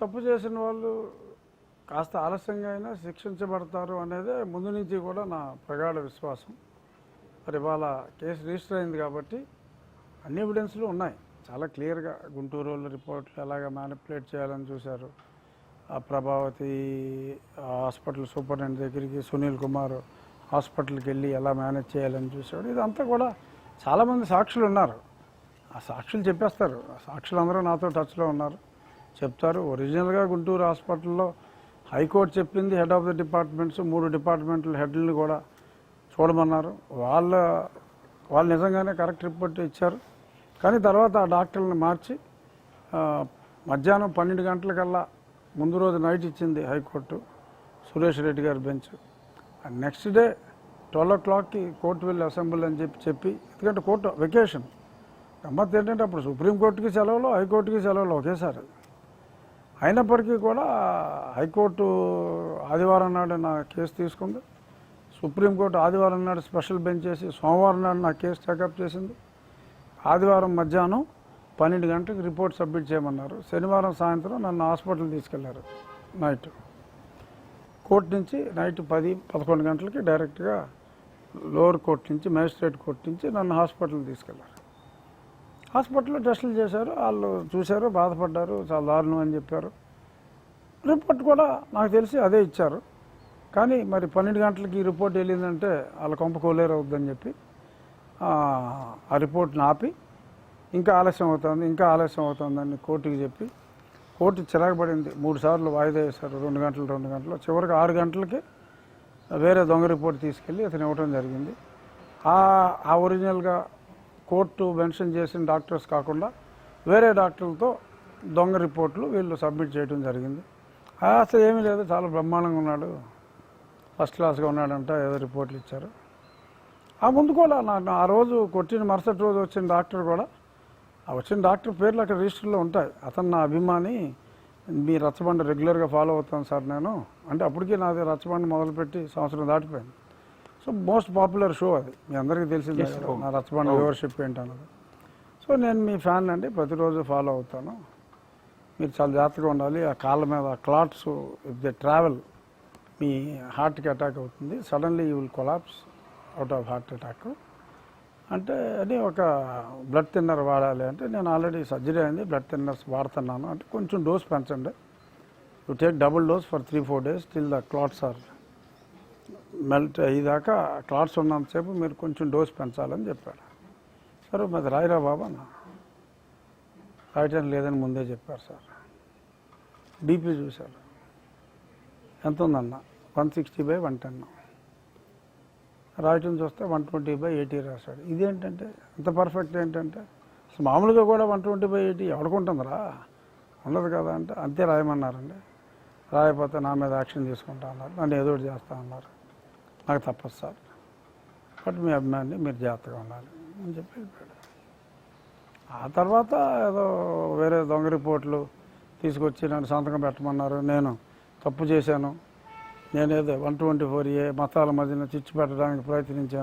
తప్పు చేసిన వాళ్ళు కాస్త ఆలస్యంగా అయినా శిక్షించబడతారు అనేదే ముందు నుంచి కూడా నా ప్రగాఢ విశ్వాసం. మరి ఇవాళ కేసు రిజిస్టర్ అయింది కాబట్టి అన్ని ఎవిడెన్స్లు ఉన్నాయి చాలా క్లియర్గా. గుంటూరు వాళ్ళ రిపోర్ట్లు ఎలాగ మ్యానిపులేట్ చేయాలని చూశారు. ఆ ప్రభావతి హాస్పిటల్ సూపరింటెండెంట్ దగ్గరికి సునీల్ కుమార్ హాస్పిటల్కి వెళ్ళి ఎలా మేనేజ్ చేయాలని చూశాడు. ఇదంతా కూడా చాలామంది సాక్షులు ఉన్నారు. ఆ సాక్షులు చెప్పేస్తారు. ఆ సాక్షులు అందరూ నాతో టచ్లో ఉన్నారు, చెప్తారు. ఒరిజినల్గా గుంటూరు హాస్పిటల్లో హైకోర్టు చెప్పింది హెడ్ ఆఫ్ ద డిపార్ట్మెంట్స్ 3 డిపార్ట్మెంట్ల హెడ్లను కూడా చూడమన్నారు. వాళ్ళు నిజంగానే కరెక్ట్ రిపోర్ట్ ఇచ్చారు. కానీ తర్వాత ఆ డాక్టర్లను మార్చి మధ్యాహ్నం 12 గంటలకల్లా ముందు రోజు నైట్ ఇచ్చింది హైకోర్టు, సురేష్ రెడ్డి గారి బెంచ్. నెక్స్ట్ డే 12 o'clockకి కోర్టు వెళ్ళి అసెంబ్లీ అని చెప్పి ఎందుకంటే కోర్టు వెకేషన్. గమ్మత్ ఏంటంటే అప్పుడు సుప్రీంకోర్టుకి సెలవులు, హైకోర్టుకి సెలవులు ఒకేసారి. అయినప్పటికీ కూడా హైకోర్టు ఆదివారం నాడు నా కేసు తీసుకుంది, సుప్రీంకోర్టు ఆదివారం నాడు స్పెషల్ బెంచ్ చేసి సోమవారం నాడు నా కేసు టేకప్ చేసింది. ఆదివారం మధ్యాహ్నం 12 గంటలకు రిపోర్ట్ సబ్మిట్ చేయమన్నారు. శనివారం సాయంత్రం నన్ను హాస్పిటల్ తీసుకెళ్లారు. నైట్ కోర్టు నుంచి నైట్ 10-11 గంటలకి డైరెక్ట్గా లోవర్ కోర్టు నుంచి మేజిస్ట్రేట్ కోర్టు నుంచి నన్ను హాస్పిటల్ తీసుకెళ్లారు. హాస్పిటల్లో టెస్టులు చేశారు. వాళ్ళు చూశారు, బాధపడ్డారు, చాలా దారుణం అని చెప్పారు. రిపోర్ట్ కూడా నాకు తెలిసి అదే ఇచ్చారు. కానీ మరి 12 గంటలకి ఈ రిపోర్ట్ వెళ్ళిందంటే వాళ్ళ కొంప కోలేరు అవుద్దని చెప్పి ఆ రిపోర్ట్ని ఆపి ఇంకా ఆలస్యం అవుతుందని కోర్టుకి చెప్పి కోర్టు చిరాకుపడింది. 3 సార్లు వాయిదా వేశారు, 2 గంటలు. చివరికి 6 గంటలకి వేరే దొంగ రిపోర్ట్ తీసుకెళ్ళి అతను ఇవ్వడం జరిగింది. ఆ ఒరిజినల్గా కోర్టు మెన్షన్ చేసిన డాక్టర్స్ కాకుండా వేరే డాక్టర్లతో దొంగ రిపోర్ట్లు వీళ్ళు సబ్మిట్ చేయడం జరిగింది. అసలు ఏమీ లేదు, చాలా బ్రహ్మాండంగా ఉన్నాడు, ఫస్ట్ క్లాస్గా ఉన్నాడంట ఏదో రిపోర్ట్లు ఇచ్చారు. ఆ ముందు కూడా నాకు ఆ రోజు కొట్టిన మరుసటి రోజు వచ్చిన డాక్టర్ కూడా, ఆ వచ్చిన డాక్టర్ పేర్లు అక్కడ రిజిస్టర్లో ఉంటాయి. అతను నా అభిమాని, మీ రచ్చబండ రెగ్యులర్గా ఫాలో అవుతాను సార్ నేను అంటే. అప్పటికీ నాది రచ్చబండ మొదలుపెట్టి సంవత్సరం దాటిపోయింది. సో మోస్ట్ పాపులర్ షో అది, మీ అందరికీ తెలిసిందే నా రచ్చబండ వ్యూవర్షిప్ ఏంటన్నది. సో నేను మీ ఫ్యాన్ అండి, ప్రతిరోజు ఫాలో అవుతాను. మీరు చాలా జాగ్రత్తగా ఉండాలి. ఆ కాళ్ళ మీద క్లాట్స్ ఇఫ్ దే ట్రావెల్ మీ హార్ట్కి అటాక్ అవుతుంది, suddenly you will collapse out of heart attack అంటే అని ఒక బ్లడ్ థిన్నర్ వాడాలి అంటే. నేను ఆల్రెడీ సర్జరీ అయింది, బ్లడ్ థిన్నర్స్ వాడుతున్నాను అంటే. కొంచెం డోస్ పెంచండి, you take double dose for 3-4 days till the clots are melt అయ్యేదాకా. క్లాట్స్ ఉన్నంతసేపు మీరు కొంచెం డోస్ పెంచాలని చెప్పాడు. సరే మరి రాయిరా బాబా నా రాయటం లేదని ముందే చెప్పారు సార్. బీపీ చూశారు, ఎంత ఉందన్న 160/110. రాయటం చూస్తే 120/80 రాశాడు. ఇదేంటంటే ఇంత పర్ఫెక్ట్ ఏంటంటే, అసలు మామూలుగా కూడా 120/80 ఎవడుకుంటుందిరా, ఉండదు కదా అంటే. అంతే రాయమన్నారండి. రాయకపోతే నా మీద యాక్షన్ తీసుకుంటా అన్నారు, నన్ను ఏదో ఒకటి చేస్తా అన్నారు. నాకు తప్పదు సార్, బట్ మీ అభిమాని మీరు జాగ్రత్తగా ఉండాలి అని చెప్పి వెళ్ళిపోయాడు. ఆ తర్వాత ఏదో వేరే దొంగ రిపోర్ట్లు తీసుకొచ్చి నన్ను సంతకం పెట్టమన్నారు. నేను తప్పు చేశాను, నేనేదో 124A మతాల మధ్యన చిచ్చు పెట్టడానికి ప్రయత్నించాను.